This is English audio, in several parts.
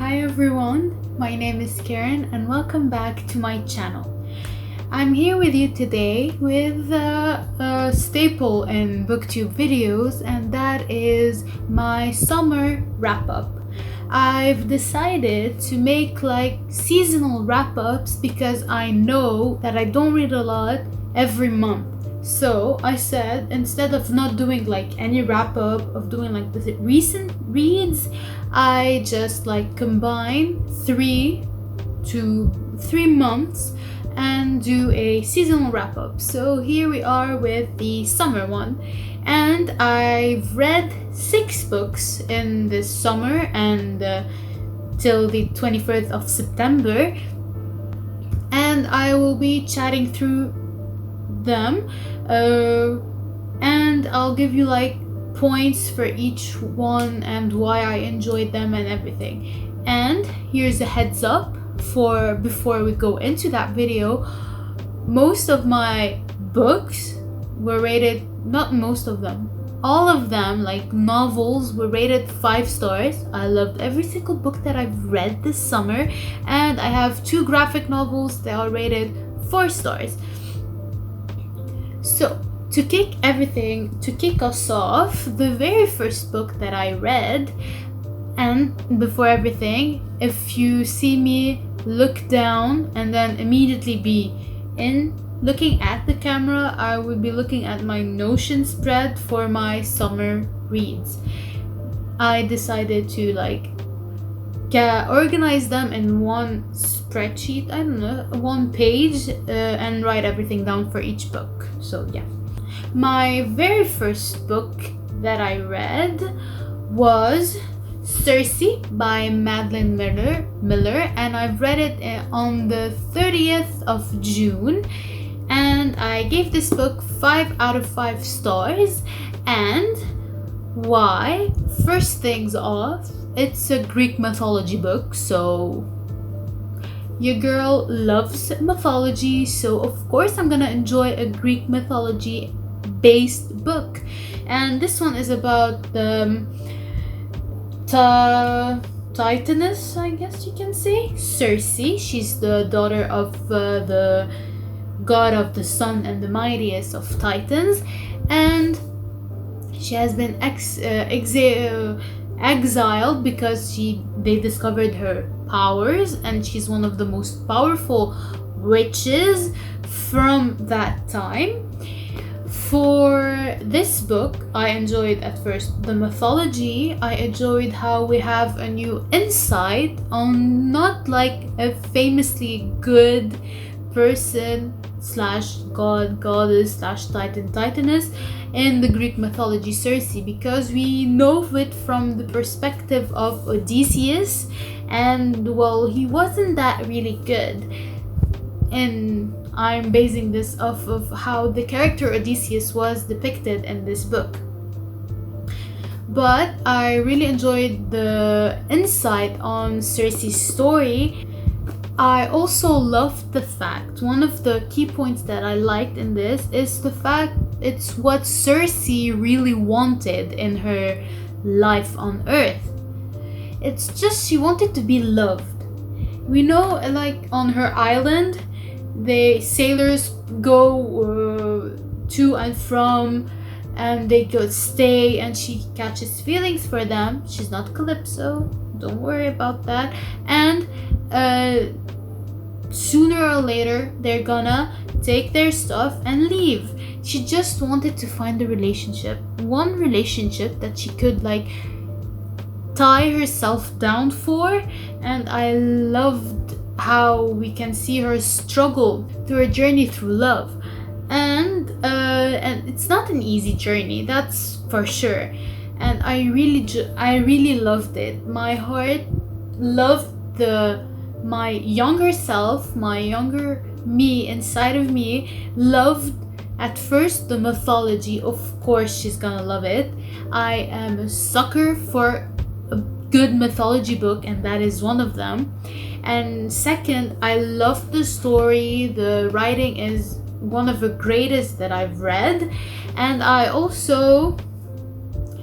Hi everyone, my name is Karen and welcome back to my channel. I'm here with you today with a staple in booktube videos, and that is my summer wrap-up. I've decided to make like seasonal wrap-ups because I know that I don't read a lot every month. So I said, instead of not doing like any wrap-up of doing like the recent reads, I just like combine 3 months and do a seasonal wrap-up. So here we are with the summer one, and I've read 6 books in this summer and till the 21st of September, and I will be chatting through them and I'll give you like points for each one and why I enjoyed them and everything. And here's a heads up for before we go into that video. Most of my books were rated, not most of them, all of them, like novels, were rated 5 stars. I loved every single book that I've read this summer, and I have 2 graphic novels that are rated 4 stars. So, to kick us off, the very first book that I read, and before everything, if you see me look down and then immediately be looking at the camera, I would be looking at my Notion spread for my summer reads. I decided to organize them in one spreadsheet, one page, and write everything down for each book. So yeah, my very first book that I read was Circe by Madeline Miller, and I've read it on the 30th of June, and I gave this book 5 out of 5 stars. And why? First things off, it's a Greek mythology book, so your girl loves mythology, so of course I'm gonna enjoy a Greek mythology based book. And this one is about the Titaness, I guess you can say, Circe. She's the daughter of the god of the sun and the mightiest of Titans, and she has been exiled because they discovered her powers, and she's one of the most powerful witches from that time. For this book, I enjoyed at first the mythology. I enjoyed how we have a new insight on not like a famously good person / god, goddess / titan, titaness in the Greek mythology, Circe, because we know it from the perspective of Odysseus, and well, he wasn't that really good, and I'm basing this off of how the character Odysseus was depicted in this book. But I really enjoyed the insight on Circe's story. I also loved the fact, one of the key points that I liked in this is the fact it's what Circe really wanted in her life on Earth. It's just she wanted to be loved. We know, like on her island, the sailors go to and from, and they go stay, and she catches feelings for them. She's not Calypso, don't worry about that. And sooner or later they're gonna take their stuff and leave. She just wanted to find a relationship, one relationship that she could like tie herself down for. And I loved how we can see her struggle through her journey through love, and it's not an easy journey, that's for sure. And I really loved it. My heart loved my younger self, my younger me inside of me loved at first the mythology. Of course she's gonna love it. I am a sucker for a good mythology book, and that is one of them. And second, I love the story. The writing is one of the greatest that I've read, and I also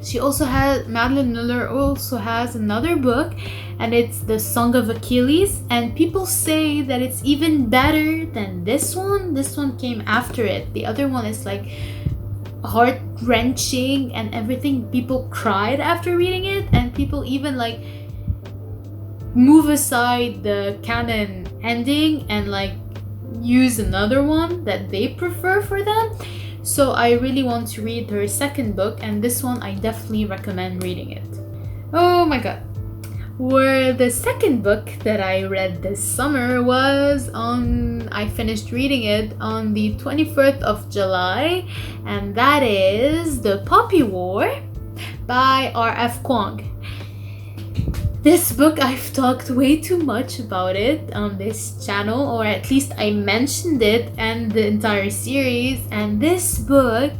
Madeline Miller also has another book, and it's The Song of Achilles, and people say that it's even better than this one. This one came after it. The other one is like heart-wrenching and everything. People cried after reading it, and people even like move aside the canon ending and like use another one that they prefer for them. So I really want to read her second book, and this one I definitely recommend reading it. Oh my god. Where the second book that I read this summer I finished reading it on the 21st of July, and that is The Poppy War by R.F. Kuang. This book, I've talked way too much about it on this channel, or at least I mentioned it and the entire series. And this book,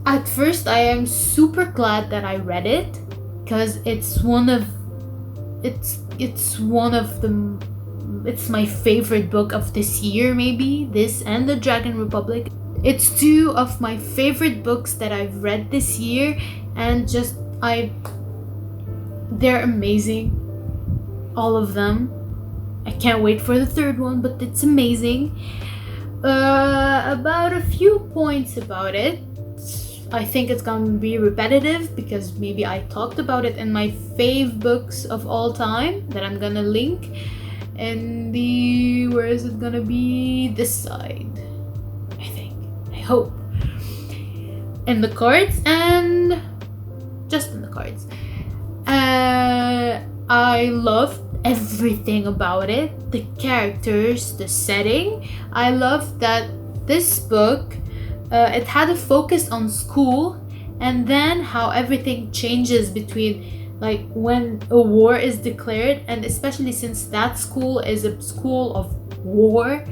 at first I am super glad that I read it, because it's my favorite book of this year, maybe this and The Dragon Republic. It's two of my favorite books that I've read this year, and they're amazing, all of them. I can't wait for the third one, but it's amazing. About a few points about it. I think it's gonna be repetitive because maybe I talked about it in my fave books of all time that I'm gonna link in where is it gonna be? This side, I hope. In the cards, and just in the cards. I loved everything about it. The characters, the setting. I loved that this book, it had a focus on school, and then how everything changes between like when a war is declared, and especially since that school is a school of war,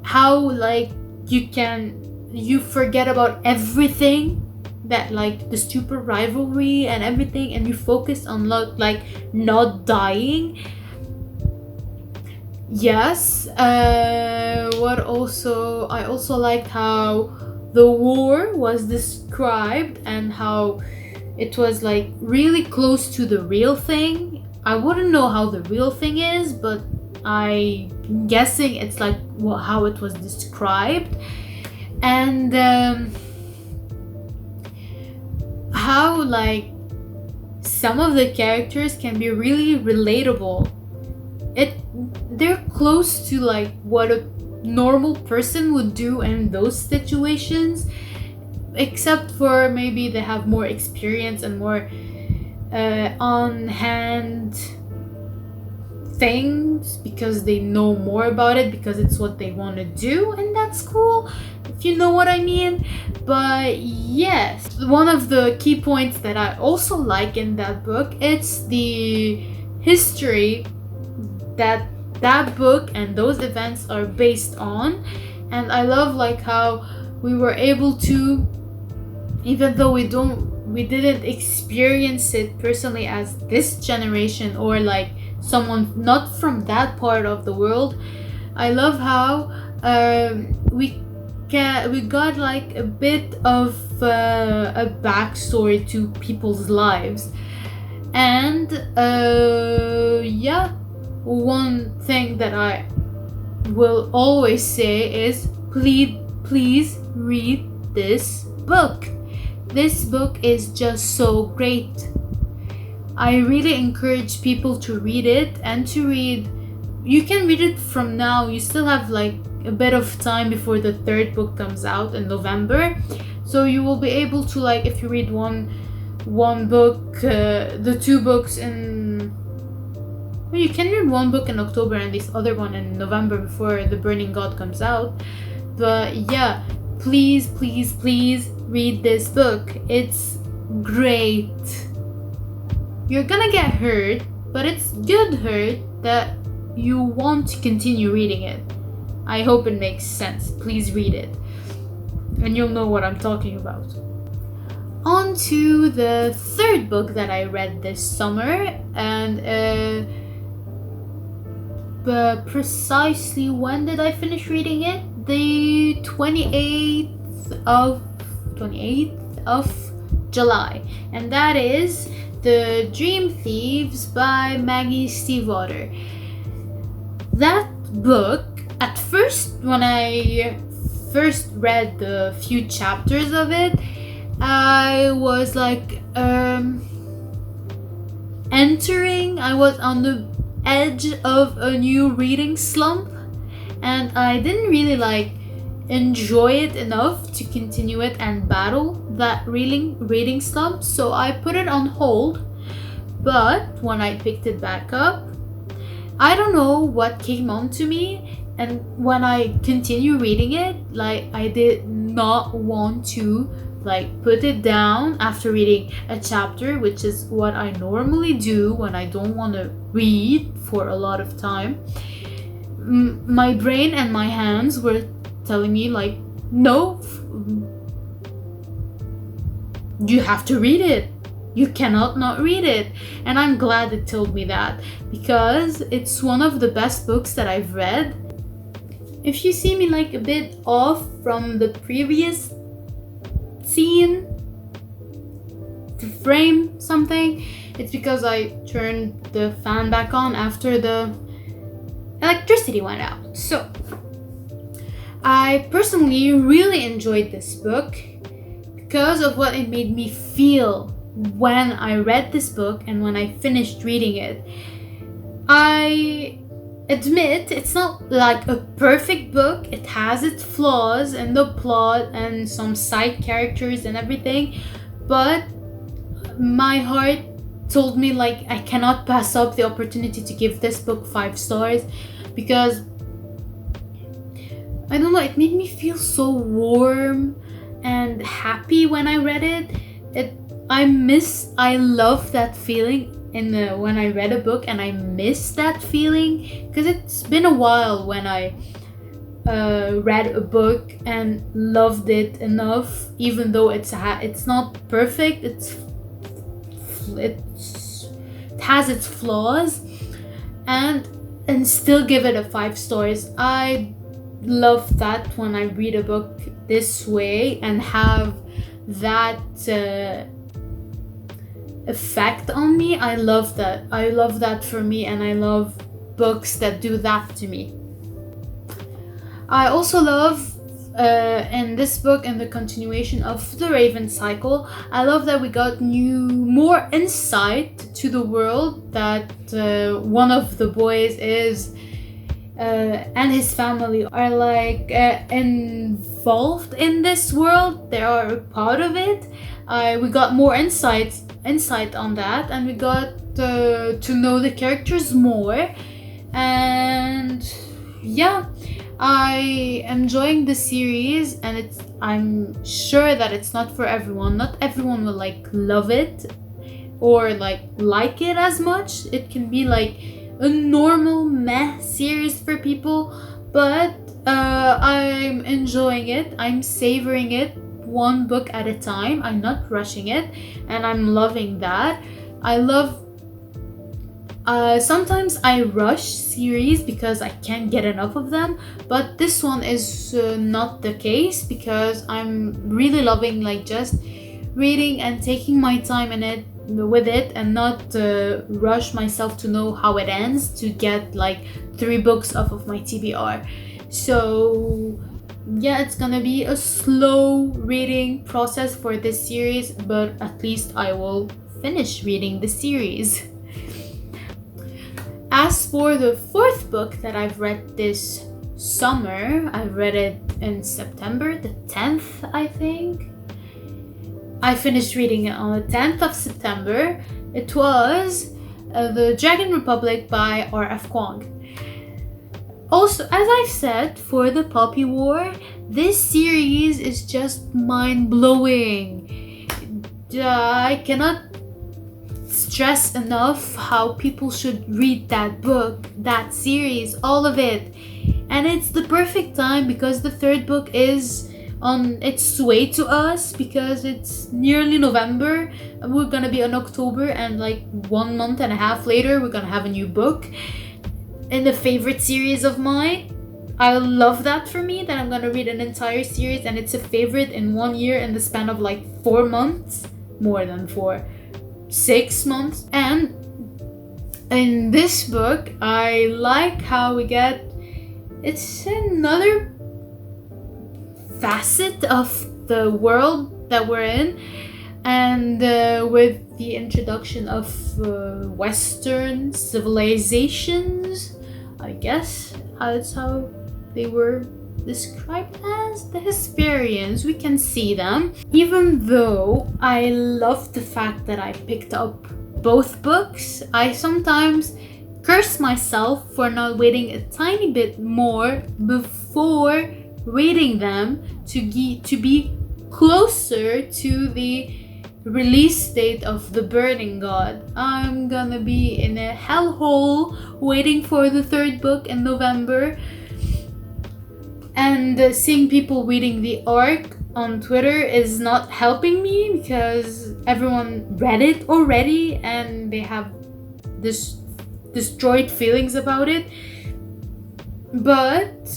how like you forget about everything, that like the stupid rivalry and everything, and you focus on like not dying. Yes. I also liked how the war was described and how it was like really close to the real thing. I wouldn't know how the real thing is, but I'm guessing it's like how it was described. And how like some of the characters can be really relatable. They're close to like what a normal person would do in those situations, except for maybe they have more experience and more on hand things because they know more about it, because it's what they want to do, and that's cool, if you know what I mean. But yes, one of the key points that I also like in that book, it's the history that book and those events are based on. And I love like how we were able to, even though we didn't experience it personally as this generation or like someone not from that part of the world, I love how we got like a bit of a backstory to people's lives. And one thing that I will always say is please read this book. This book is just so great. I really encourage people to read it, and you can read it from now. You still have like a bit of time before the third book comes out in November, so you will be able to, like, if you read one book, the two books you can read one book in October and this other one in November before The Burning God comes out. But yeah, please read this book. It's great. You're gonna get hurt, but it's good hurt that you want to continue reading it. I hope it makes sense. Please read it, and you'll know what I'm talking about. On to the third book that I read this summer, and precisely when did I finish reading it? The 28th of July, and that is the Dream Thieves by Maggie Stiefvater. That book, at first, when I first read the few chapters of it, I was like I was on the edge of a new reading slump, and I didn't really like enjoy it enough to continue it and battle that reading slump, so I put it on hold. But when I picked it back up, I don't know what came on to me, and when I continue reading it, like, I did not want to like put it down after reading a chapter, which is what I normally do when I don't want to read for a lot of time. My brain and my hands were telling me like, no, you have to read it. You cannot not read it. And I'm glad it told me that, because it's one of the best books that I've read. If you see me like a bit off from the previous scene to frame something, it's because I turned the fan back on after the electricity went out. So I personally really enjoyed this book because of what it made me feel when I read this book and when I finished reading it. I admit it's not like a perfect book. It has its flaws in the plot and some side characters and everything, but my heart told me like I cannot pass up the opportunity to give this book 5 stars, because I don't know, it made me feel so warm and happy when I read it. I love that feeling when I read a book, and I miss that feeling because it's been a while when I read a book and loved it enough, even though it's not perfect. It has its flaws, and still give it a 5 stars. I love that when I read a book this way and have that effect on me. I love that for me, and I love books that do that to me. I also love in this book, and the continuation of the Raven cycle, I love that we got more insight to the world that one of the boys is and his family are like involved in this world. They are a part of it. We got more insight on that, and we got to know the characters more. And yeah, I am enjoying the series, and I'm sure that it's not for everyone. Not everyone will like love it or like it as much. It can be like a normal meh series for people, but I'm enjoying it. I'm savoring it one book at a time. I'm not rushing it, and I'm loving that. Sometimes I rush series because I can't get enough of them, but this one is not the case, because I'm really loving just reading and taking my time with it and not rush myself to know how it ends to get 3 books off of my TBR. So yeah, it's gonna be a slow reading process for this series, but at least I will finish reading the series. As for the 4th book that I've read this summer, I read it in September, the 10th, I think. I finished reading it on the 10th of September. It was The Dragon Republic by R.F. Kuang. Also, as I've said, for the Poppy War, this series is just mind-blowing. I cannot stress enough how people should read that book, that series, all of it. And it's the perfect time because the 3rd book is on its way to us, because it's nearly November. We're gonna be in October, and 1 month and a half later we're gonna have a new book in a favorite series of mine. I love that for me, that I'm gonna read an entire series and it's a favorite in 1 year in the span of 4 months. more than 4, 6 months. And in this book, I like how we get, it's another facet of the world that we're in, and with the introduction of Western civilizations, I guess that's how they were described as, the Hesperians. We can see them. Even though I love the fact that I picked up both books, I sometimes curse myself for not waiting a tiny bit more before reading them to be closer to the release date of The Burning God. I'm gonna be in a hellhole waiting for the 3rd book in November, and seeing people reading the arc on Twitter is not helping me because everyone read it already and they have this destroyed feelings about it. But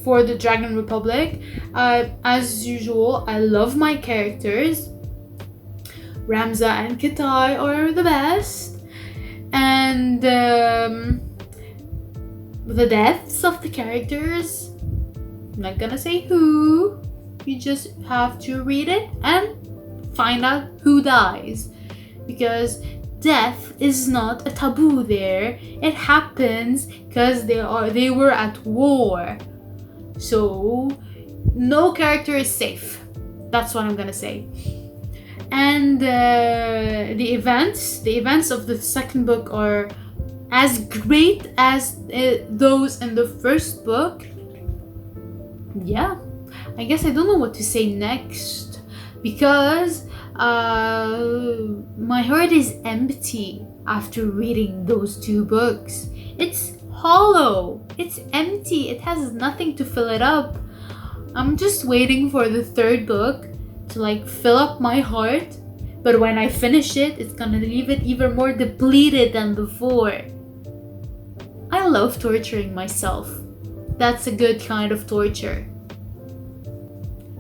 for the Dragon Republic, as usual, I love my characters. Ramza and Kitai are the best, and the deaths of the characters, I'm not gonna say who, you just have to read it and find out who dies, because death is not a taboo there. It happens because they were at war, so no character is safe. That's what I'm gonna say. And the events of the 2nd book are as great as those in the 1st book. Yeah, I guess I don't know what to say next, because my heart is empty after reading those 2 books. It's hollow, it's empty, it has nothing to fill it up. I'm just waiting for the 3rd book to fill up my heart, but when I finish it, it's gonna leave it even more depleted than before. I love torturing myself. That's a good kind of torture.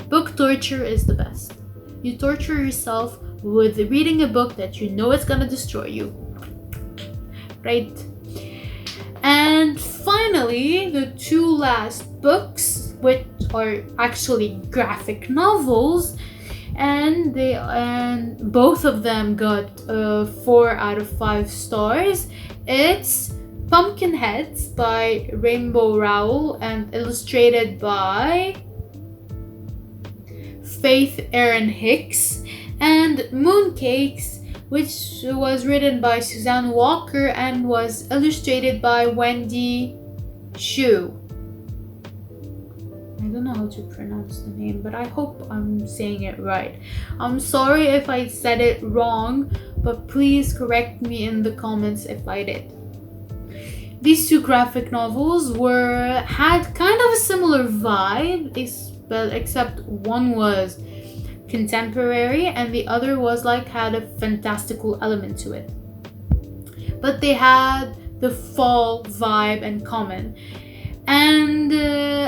Book torture is the best. You torture yourself with reading a book that you know is gonna destroy you. Right? And finally, the 2 last books, which are actually graphic novels, and both of them got 4 out of 5 stars. It's Pumpkinheads by Rainbow Rowell and illustrated by Faith Erin Hicks, and Mooncakes, which was written by Suzanne Walker and was illustrated by Wendy Xu. I don't know how to pronounce the name, but I hope I'm saying it right. I'm sorry if I said it wrong, but please correct me in the comments if I did. These 2 graphic novels had kind of a similar vibe, except one was contemporary and the other was had a fantastical element to it. But they had the fall vibe in common. And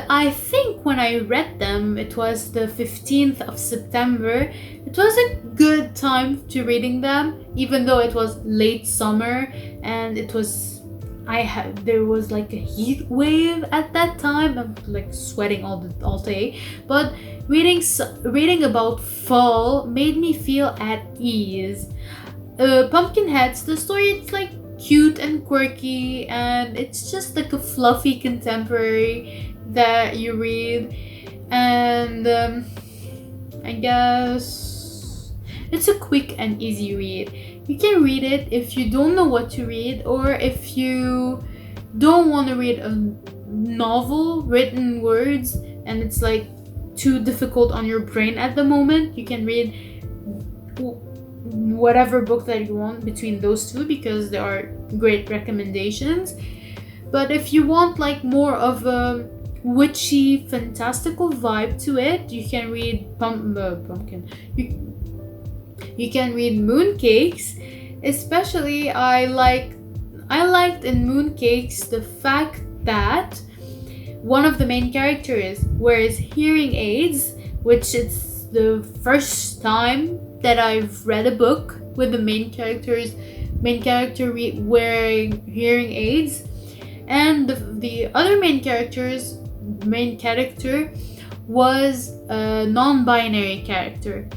I think when I read them, it was the 15th of September. It was a good time to reading them, even though it was late summer and there was a heat wave at that time. I'm sweating all day. But reading about fall made me feel at ease. Pumpkinheads, the story, it's cute and quirky, and it's just a fluffy contemporary that you read, and I guess it's a quick and easy read. You can read it if you don't know what to read, or if you don't want to read a novel written words and it's too difficult on your brain at the moment. You can read whatever book that you want between those 2, because they are great recommendations. But if you want more of a witchy fantastical vibe to it, you can read you can read Mooncakes. Especially I liked in Mooncakes the fact that one of the main characters wears hearing aids, which it's the first time that I've read a book with the main character wearing hearing aids, and the other main character was a non-binary character.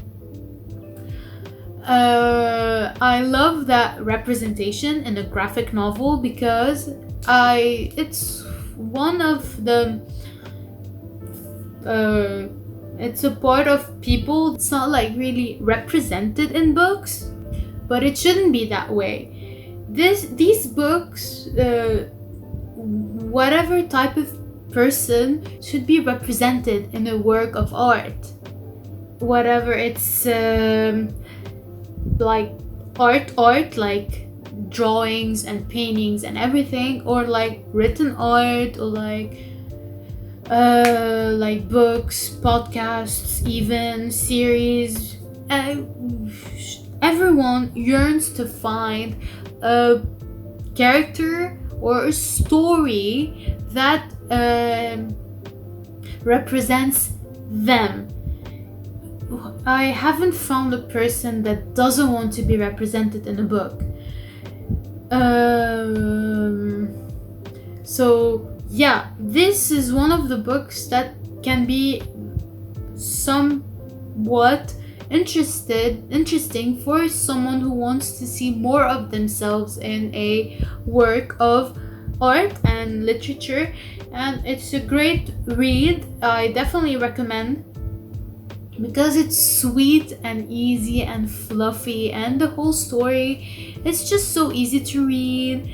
I love that representation in a graphic novel because it's one of the it's a part of people. It's not like really represented in books, but it shouldn't be that way. These books, whatever type of person should be represented in a work of art, whatever it's like art like drawings and paintings and everything, or like written art, or like books, podcasts, even series. Everyone yearns to find a character or a story that represents them. I haven't found a person that doesn't want to be represented in a book. So yeah, this is one of the books that can be somewhat interesting for someone who wants to see more of themselves in a work of art and literature, and it's a great read. I definitely recommend, because it's sweet and easy and fluffy, and the whole story is just so easy to read.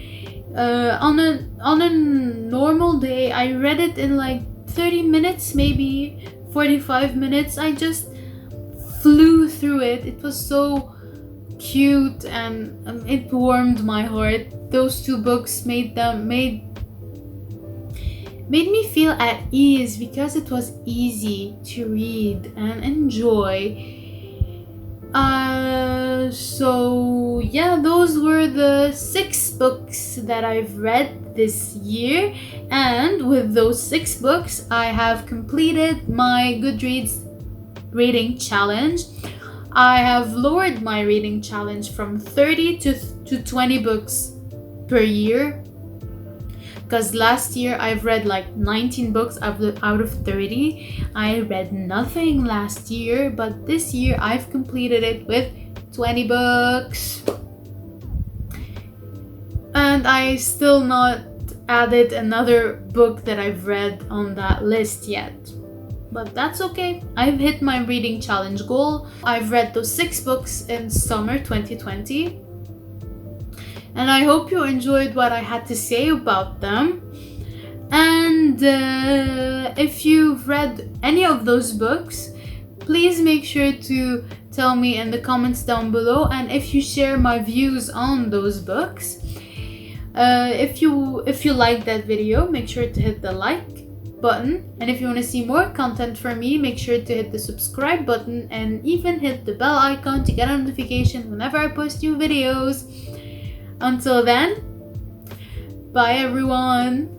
On a normal day, I read it in like 30 minutes, maybe 45 minutes. I just flew through it. It was so cute, and it warmed my heart. Those two books made me feel at ease because it was easy to read and enjoy. So yeah, those were the 6 books that I've read this year, and with those 6 books I have completed my Goodreads reading challenge. I have lowered my reading challenge from 30 to 20 books per year, because last year I've read like 19 books out of 30. I read nothing last year, but this year I've completed it with 20 books. And I still not added another book that I've read on that list yet. But that's okay. I've hit my reading challenge goal. I've read those 6 books in summer 2020. And I hope you enjoyed what I had to say about them. And if you've read any of those books, please make sure to tell me in the comments down below. And if you share my views on those books, if you like that video, make sure to hit the like button. And if you want to see more content from me, make sure to hit the subscribe button and even hit the bell icon to get a notification whenever I post new videos. Until then, bye everyone.